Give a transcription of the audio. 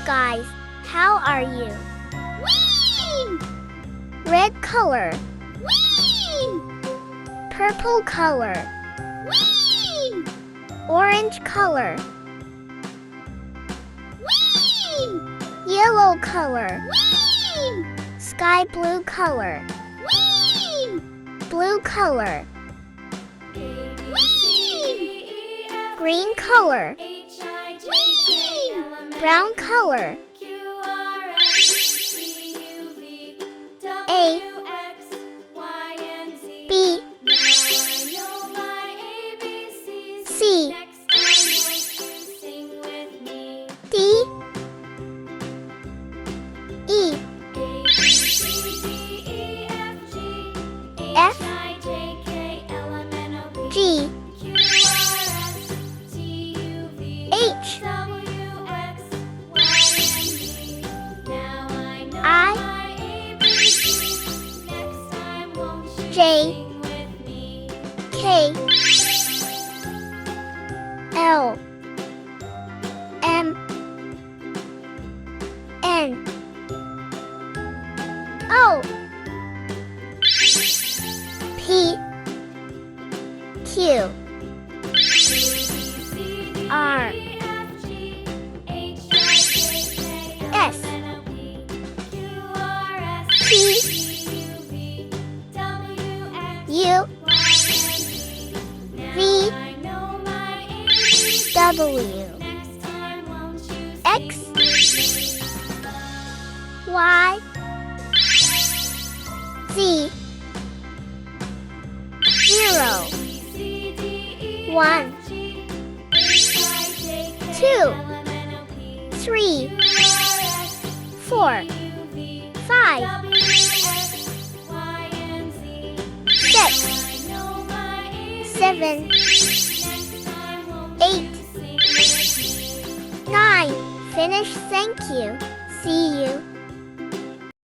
guys, how are you? Whee! Red color, Whee! purple color, Whee! orange color, Whee! yellow color, Whee! sky blue color, Whee! blue color, Whee! green color, Whee! brown color, A, B, C, D, E, F, G, H, I, J, K, L, M, N, O, P, Q, R, S, T, U, V, W, X, Y, Z, 0, 1, 2, 3, 4, 5, 6, 7, 8, 9. Finish. Thank you. See you.